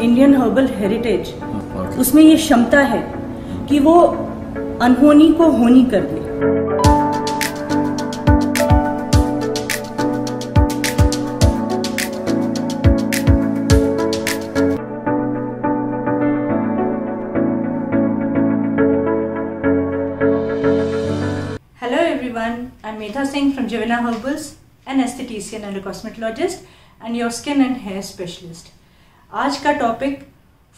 Indian herbal heritage, उसमें ये क्षमता है कि वो अनहोनी को होनी कर दे। Hello everyone, I'm Medha Singh from Javina Herbals, an esthetician and a cosmetologist and your skin and hair specialist. आज का topic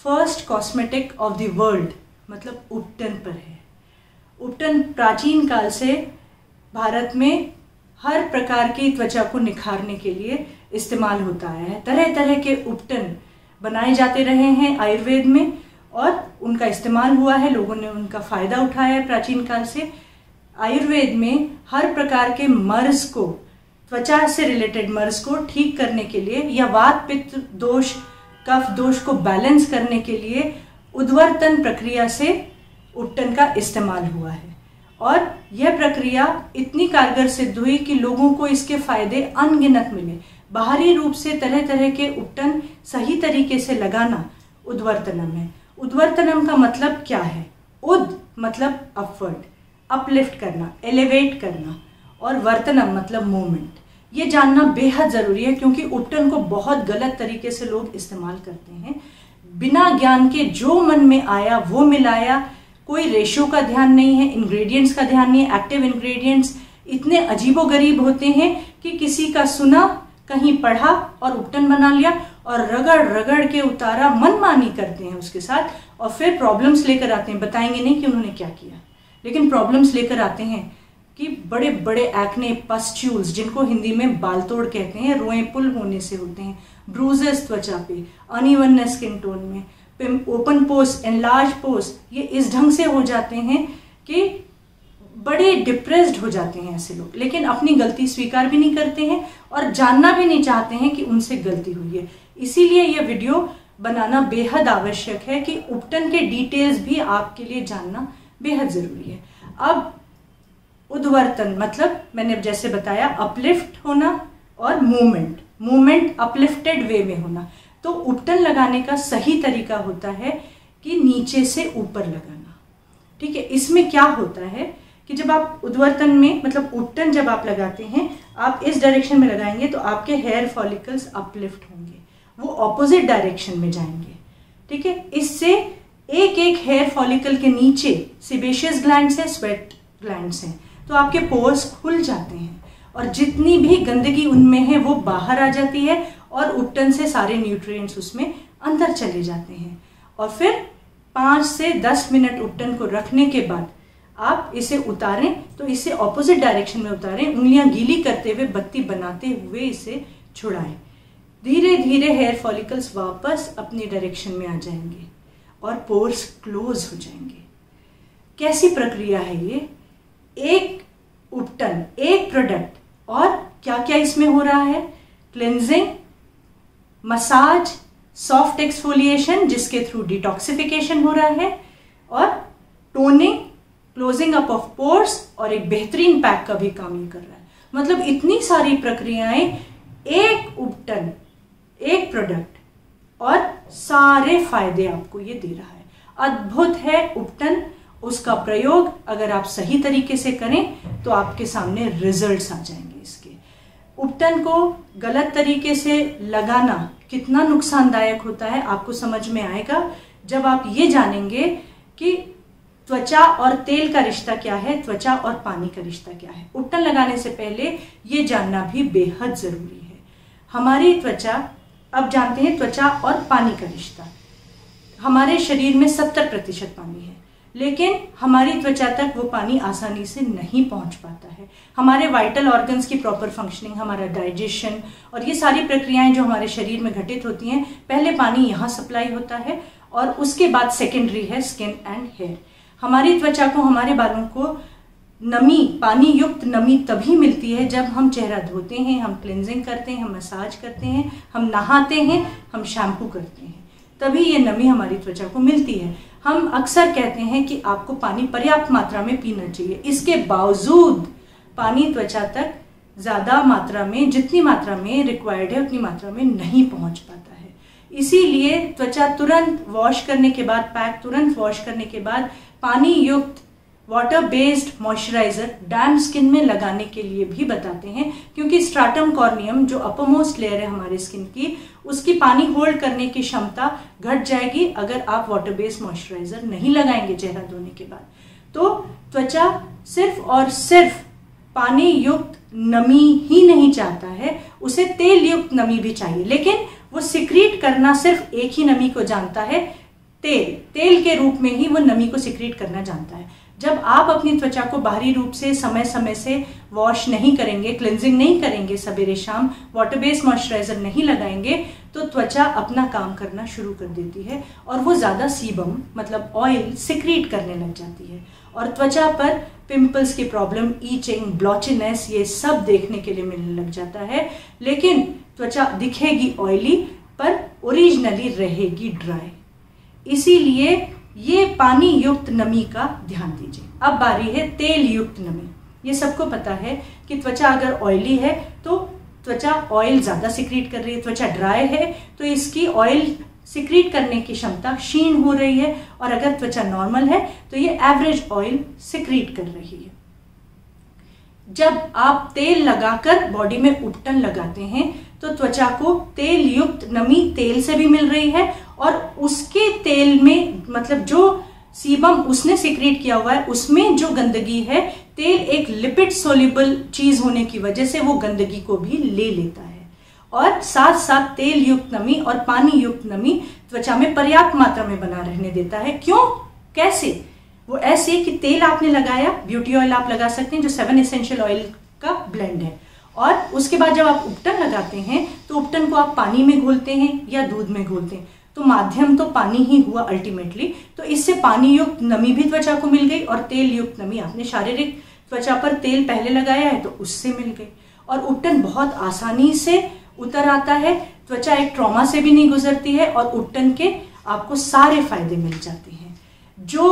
first cosmetic of the world मतलब उपटन पर है। उपटन प्राचीन काल से भारत में हर प्रकार की त्वचा को निखारने के लिए इस्तेमाल होता है। तरह तरह के उपटन बनाए जाते रहे हैं आयुर्वेद में और उनका इस्तेमाल हुआ है, लोगों ने उनका फ़ायदा उठाया है प्राचीन काल से। आयुर्वेद में हर प्रकार के मर्ज को, त्वचा से रिलेटेड मर्ज को ठीक करने के लिए या वात पित्त दोष, कफ दोष को बैलेंस करने के लिए उद्वर्तन प्रक्रिया से उपटन का इस्तेमाल हुआ है और यह प्रक्रिया इतनी कारगर सिद्ध हुई कि लोगों को इसके फायदे अनगिनत मिले। बाहरी रूप से तरह तरह के उपटन सही तरीके से लगाना उद्वर्तनम है। उद्वर्तनम का मतलब क्या है? उद मतलब अपवर्ड, अपलिफ्ट करना, एलिवेट करना, और वर्तनम मतलब मूवमेंट। ये जानना बेहद ज़रूरी है क्योंकि उपटन को बहुत गलत तरीके से लोग इस्तेमाल करते हैं। बिना ज्ञान के जो मन में आया वो मिलाया, कोई रेशो का ध्यान नहीं है, इंग्रेडिएंट्स का ध्यान नहीं है। एक्टिव इंग्रेडिएंट्स इतने अजीबोगरीब होते हैं कि किसी का सुना, कहीं पढ़ा और उपटन बना लिया और रगड़ रगड़ के उतारा, मनमानी करते हैं उसके साथ और फिर प्रॉब्लम्स लेकर आते हैं। बताएंगे नहीं कि उन्होंने क्या किया, लेकिन प्रॉब्लम्स लेकर आते हैं कि बड़े बड़े एक्ने, पस्ट्यूल्स जिनको हिंदी में बालतोड़ कहते हैं, रोएं पुल होने से होते हैं, ब्रूजेस त्वचा पे, अनइवननेस स्किन टोन में, ओपन पोर्स, एनलार्ज पोर्स, ये इस ढंग से हो जाते हैं कि बड़े डिप्रेस्ड हो जाते हैं ऐसे लोग। लेकिन अपनी गलती स्वीकार भी नहीं करते हैं और जानना भी नहीं चाहते हैं कि उनसे गलती हुई है। इसीलिए यह वीडियो बनाना बेहद आवश्यक है कि उपटन के डिटेल्स भी आपके लिए जानना बेहद जरूरी है। अब उद्वर्तन मतलब मैंने जैसे बताया अपलिफ्ट होना और मूवमेंट, मूवमेंट अपलिफ्टेड वे में होना। तो उपटन लगाने का सही तरीका होता है कि नीचे से ऊपर लगाना। ठीक है, इसमें क्या होता है कि जब आप उद्वर्तन में मतलब उपटन जब आप लगाते हैं, आप इस डायरेक्शन में लगाएंगे तो आपके हेयर फॉलिकल्स अपलिफ्ट होंगे, वो ऑपोजिट डायरेक्शन में जाएंगे। ठीक है, इससे एक एक हेयर फॉलिकल के नीचे सेबेशियस ग्लैंड्स हैं, स्वेट ग्लैंड्स हैं, तो आपके पोर्स खुल जाते हैं और जितनी भी गंदगी उनमें है वो बाहर आ जाती है और उपटन से सारे न्यूट्रिएंट्स उसमें अंदर चले जाते हैं। और फिर 5 से 10 मिनट उपटन को रखने के बाद आप इसे उतारें, तो इसे ऑपोजिट डायरेक्शन में उतारें, उंगलियां गीली करते हुए, बत्ती बनाते हुए इसे छुड़ाएं। धीरे धीरे हेयर फॉलिकल्स वापस अपनी डायरेक्शन में आ जाएंगे और पोर्स क्लोज हो जाएंगे। कैसी प्रक्रिया है ये? एक उपटन, एक प्रोडक्ट, और क्या क्या इसमें हो रहा है? क्लिनजिंग, मसाज, सॉफ्ट एक्सफोलिएशन जिसके थ्रू डिटॉक्सिफिकेशन हो रहा है, और toning, closing up of pores, और एक बेहतरीन पैक का भी काम ये कर रहा है। मतलब इतनी सारी प्रक्रियाएं, एक उपटन, एक प्रोडक्ट और सारे फायदे आपको ये दे रहा है। अद्भुत है उपटन। उसका प्रयोग अगर आप सही तरीके से करें तो आपके सामने रिजल्ट्स आ जाएंगे इसके। उपटन को गलत तरीके से लगाना कितना नुकसानदायक होता है आपको समझ में आएगा जब आप ये जानेंगे कि त्वचा और तेल का रिश्ता क्या है, त्वचा और पानी का रिश्ता क्या है। उपटन लगाने से पहले ये जानना भी बेहद जरूरी है। हमारी त्वचा, अब जानते हैं त्वचा और पानी का रिश्ता। हमारे शरीर में 70% पानी है, लेकिन हमारी त्वचा तक वो पानी आसानी से नहीं पहुंच पाता है। हमारे वाइटल ऑर्गन्स की प्रॉपर फंक्शनिंग, हमारा डाइजेशन और ये सारी प्रक्रियाएं जो हमारे शरीर में घटित होती हैं, पहले पानी यहाँ सप्लाई होता है और उसके बाद सेकेंडरी है स्किन एंड हेयर। हमारी त्वचा को, हमारे बालों को नमी, पानी युक्त नमी तभी मिलती है जब हम चेहरा धोते हैं, हम क्लिनजिंग करते हैं, हम मसाज करते हैं, हम नहाते हैं, हम शैम्पू करते हैं, तभी ये नमी हमारी त्वचा को मिलती है। हम अक्सर कहते हैं कि आपको पानी पर्याप्त मात्रा में पीना चाहिए, इसके बावजूद पानी त्वचा तक ज़्यादा मात्रा में, जितनी मात्रा में रिक्वायर्ड है उतनी मात्रा में नहीं पहुंच पाता है। इसीलिए त्वचा तुरंत वॉश करने के बाद, पैक तुरंत वॉश करने के बाद पानी युक्त वाटर बेस्ड मॉइस्चराइजर डैम्प स्किन में लगाने के लिए भी बताते हैं, क्योंकि स्ट्राटम कॉर्नियम जो अपरमोस्ट लेयर है हमारे स्किन की, उसकी पानी होल्ड करने की क्षमता घट जाएगी अगर आप वाटर बेस्ड मॉइस्चराइजर नहीं लगाएंगे चेहरा धोने के बाद। तो त्वचा सिर्फ और सिर्फ पानी युक्त नमी ही नहीं चाहता है, उसे तेल युक्त नमी भी चाहिए, लेकिन वो सिक्रीट करना सिर्फ एक ही नमी को जानता है, तेल के रूप में ही वो नमी को सिक्रीट करना जानता है। जब आप अपनी त्वचा को बाहरी रूप से समय समय से वॉश नहीं करेंगे, क्लिनजिंग नहीं करेंगे, सवेरे शाम वाटर बेस्ड मॉइस्चराइजर नहीं लगाएंगे, तो त्वचा अपना काम करना शुरू कर देती है और वो ज़्यादा सीबम मतलब ऑयल सिक्रीट करने लग जाती है और त्वचा पर पिंपल्स की प्रॉब्लम, ईचिंग, ब्लॉचिनेस, ये सब देखने के लिए मिलने लग जाता है। लेकिन त्वचा दिखेगी ऑयली पर ओरिजिनली रहेगी ड्राई। इसीलिए ये पानी युक्त नमी का ध्यान दीजिए। अब बारी है तेल युक्त नमी। ये सबको पता है कि त्वचा अगर ऑयली है तो त्वचा ऑयल ज़्यादा सिक्रीट कर रही है, त्वचा ड्राई है तो इसकी ऑयल सिक्रीट करने की क्षमता क्षीण हो रही है, और अगर त्वचा नॉर्मल है तो ये एवरेज ऑयल सिक्रीट कर रही है। जब आप तेल लगाकर बॉडी में उपटन लगाते हैं तो त्वचा को तेल युक्त नमी तेल से भी मिल रही है, और उसके तेल में मतलब जो सीबम उसने सिक्रीट किया हुआ है उसमें जो गंदगी है, तेल एक लिपिड सोल्यूबल चीज होने की वजह से वो गंदगी को भी ले लेता है, और साथ साथ तेल युक्त नमी और पानी युक्त नमी त्वचा में पर्याप्त मात्रा में बना रहने देता है। क्यों, कैसे? वो ऐसे कि तेल आपने लगाया, ब्यूटी ऑयल आप लगा सकते हैं जो 7 एसेंशियल ऑयल का ब्लेंड है, और उसके बाद जब आप उपटन लगाते हैं तो उपटन को आप पानी में घोलते हैं या दूध में घोलते हैं, तो माध्यम तो पानी ही हुआ अल्टीमेटली। तो इससे पानी युक्त नमी भी त्वचा को मिल गई, और तेल युक्त नमी आपने शारीरिक त्वचा पर तेल पहले लगाया है तो उससे मिल गई, और उपटन बहुत आसानी से उतर आता है। त्वचा एक ट्रॉमा से भी नहीं गुजरती है, और उपटन के आपको सारे फायदे मिल जाते हैं। जो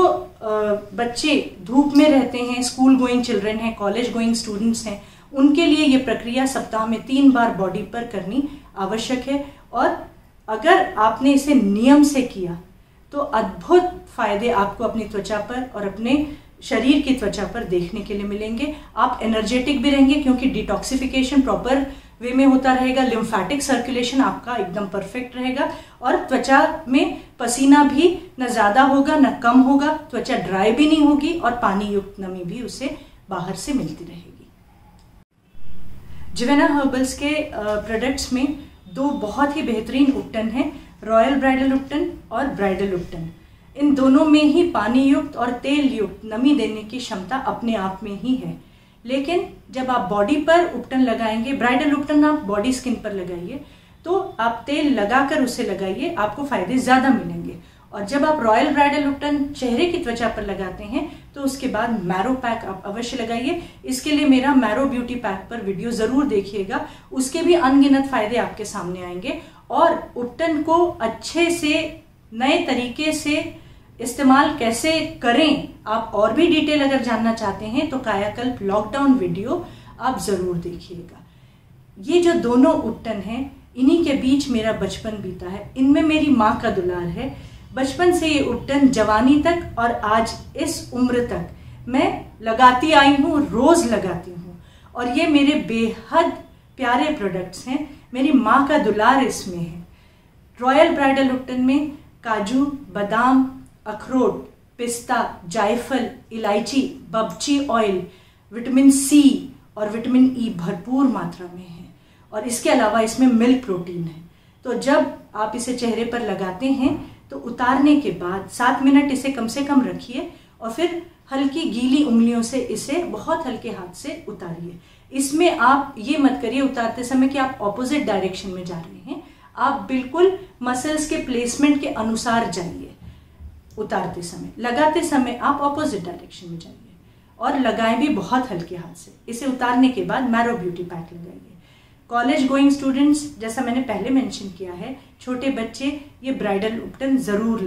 बच्चे धूप में रहते हैं, स्कूल गोइंग चिल्ड्रन हैं, कॉलेज गोइंग स्टूडेंट्स हैं, उनके लिए ये प्रक्रिया सप्ताह में 3 बार बॉडी पर करनी आवश्यक है, और अगर आपने इसे नियम से किया तो अद्भुत फायदे आपको अपनी त्वचा पर और अपने शरीर की त्वचा पर देखने के लिए मिलेंगे। आप एनर्जेटिक भी रहेंगे क्योंकि डिटॉक्सिफिकेशन प्रॉपर वे में होता रहेगा, लिम्फैटिक सर्कुलेशन आपका एकदम परफेक्ट रहेगा, और त्वचा में पसीना भी न ज़्यादा होगा न कम होगा, त्वचा ड्राई भी नहीं होगी, और पानी युक्त नमी भी उसे बाहर से मिलती रहेगी। जिवेना हर्बल्स के प्रोडक्ट्स में 2 बहुत ही बेहतरीन उपटन हैं, रॉयल ब्राइडल उपटन और ब्राइडल उपटन। इन दोनों में ही पानी युक्त और तेल युक्त नमी देने की क्षमता अपने आप में ही है। लेकिन जब आप बॉडी पर उपटन लगाएंगे, ब्राइडल उपटन आप बॉडी स्किन पर लगाइए, तो आप तेल लगाकर उसे लगाइए, आपको फायदे ज़्यादा मिलेंगे। और जब आप रॉयल ब्राइडल उपटन चेहरे की त्वचा पर लगाते हैं तो उसके बाद मैरो पैक आप अवश्य लगाइए। इसके लिए मेरा मैरो ब्यूटी पैक पर वीडियो ज़रूर देखिएगा, उसके भी अनगिनत फायदे आपके सामने आएंगे। और उपटन को अच्छे से नए तरीके से इस्तेमाल कैसे करें, आप और भी डिटेल अगर जानना चाहते हैं तो कायाकल्प लॉकडाउन वीडियो आप ज़रूर देखिएगा। ये जो दोनों उपटन हैं, इन्हीं के बीच मेरा बचपन बीता है, इनमें मेरी माँ का दुलार है। बचपन से ये उपटन जवानी तक और आज इस उम्र तक मैं लगाती आई हूँ, रोज़ लगाती हूँ, और ये मेरे बेहद प्यारे प्रोडक्ट्स हैं। मेरी माँ का दुलार इसमें है। रॉयल ब्राइडल उपटन में काजू, बादाम, अखरोट, पिस्ता, जायफल, इलायची, बबची ऑयल, विटामिन सी और विटामिन ई भरपूर मात्रा में है, और इसके अलावा इसमें मिल्क प्रोटीन है। तो जब आप इसे चेहरे पर लगाते हैं तो उतारने के बाद 7 मिनट इसे कम से कम रखिए, और फिर हल्की गीली उंगलियों से इसे बहुत हल्के हाथ से उतारिए। इसमें आप ये मत करिए उतारते समय कि आप ऑपोजिट डायरेक्शन में जा रहे हैं, आप बिल्कुल मसल्स के प्लेसमेंट के अनुसार जाइए। उतारते समय, लगाते समय आप ऑपोजिट डायरेक्शन में जाइए, और लगाएं भी बहुत हल्के हाथ से। इसे उतारने के बाद मैरो ब्यूटी पैक लगाइए। कॉलेज गोइंग स्टूडेंट्स, जैसा मैंने पहले मेंशन किया है, छोटे बच्चे ये ब्राइडल उपटन ज़रूर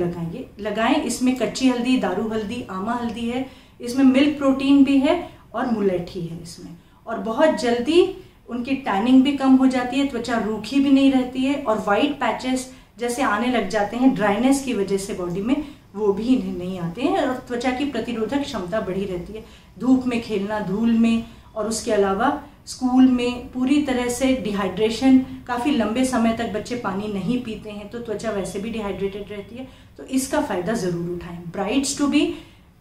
लगाएं। इसमें कच्ची हल्दी, दारू हल्दी, आमा हल्दी है, इसमें मिल्क प्रोटीन भी है और मुलेठी है इसमें, और बहुत जल्दी उनकी टैनिंग भी कम हो जाती है, त्वचा रूखी भी नहीं रहती है, और वाइट पैचेस जैसे आने लग जाते हैं ड्राइनेस की वजह से बॉडी में, वो भी इन्हें नहीं आते हैं और त्वचा की प्रतिरोधक क्षमता बढ़ी रहती है। धूप में खेलना, धूल में, और उसके अलावा स्कूल में पूरी तरह से डिहाइड्रेशन, काफ़ी लंबे समय तक बच्चे पानी नहीं पीते हैं तो त्वचा वैसे भी डिहाइड्रेटेड रहती है, तो इसका फ़ायदा ज़रूर उठाएं। ब्राइट्स टू बी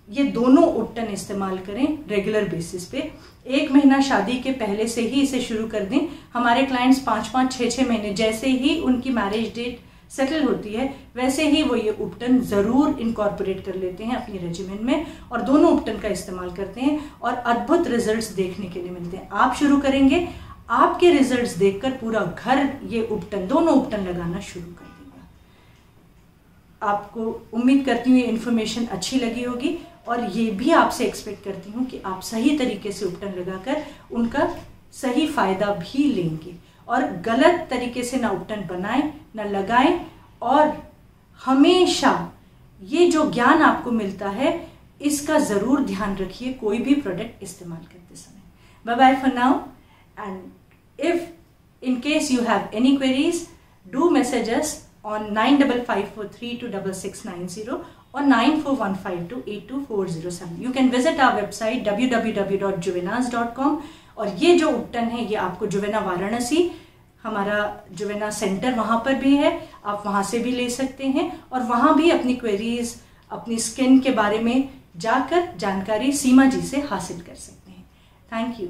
ये दोनों उपटन इस्तेमाल करें रेगुलर बेसिस पे। 1 महीना शादी के पहले से ही इसे शुरू कर दें। हमारे क्लाइंट्स 5-5, 6-6 महीने जैसे ही उनकी मैरिज डेट सेटल होती है वैसे ही वो ये उपटन ज़रूर इनकॉर्पोरेट कर लेते हैं अपनी रेजिमेन में और दोनों उपटन का इस्तेमाल करते हैं और अद्भुत रिजल्ट्स देखने के लिए मिलते हैं। आप शुरू करेंगे, आपके रिजल्ट्स देखकर पूरा घर ये उपटन, दोनों उपटन लगाना शुरू कर देगा। आपको उम्मीद करती हूँ ये इन्फॉर्मेशन अच्छी लगी होगी और ये भी आपसे एक्सपेक्ट करती हूँ कि आप सही तरीके से उपटन लगाकर उनका सही फायदा भी लेंगे और गलत तरीके से ना उपटन बनाएं ना लगाएं। और हमेशा ये जो ज्ञान आपको मिलता है इसका ज़रूर ध्यान रखिए कोई भी प्रोडक्ट इस्तेमाल करते समय। Bye bye for now, and if in case you have any queries, do message us on 9554326690 or 9415282407. You can visit our website www.juvenas.com. और ये जो उपटन है ये आपको जुवेना वाराणसी, हमारा जुवेना सेंटर वहाँ पर भी है, आप वहाँ से भी ले सकते हैं और वहाँ भी अपनी क्वेरीज, अपनी स्किन के बारे में जाकर जानकारी सीमा जी से हासिल कर सकते हैं। Thank you.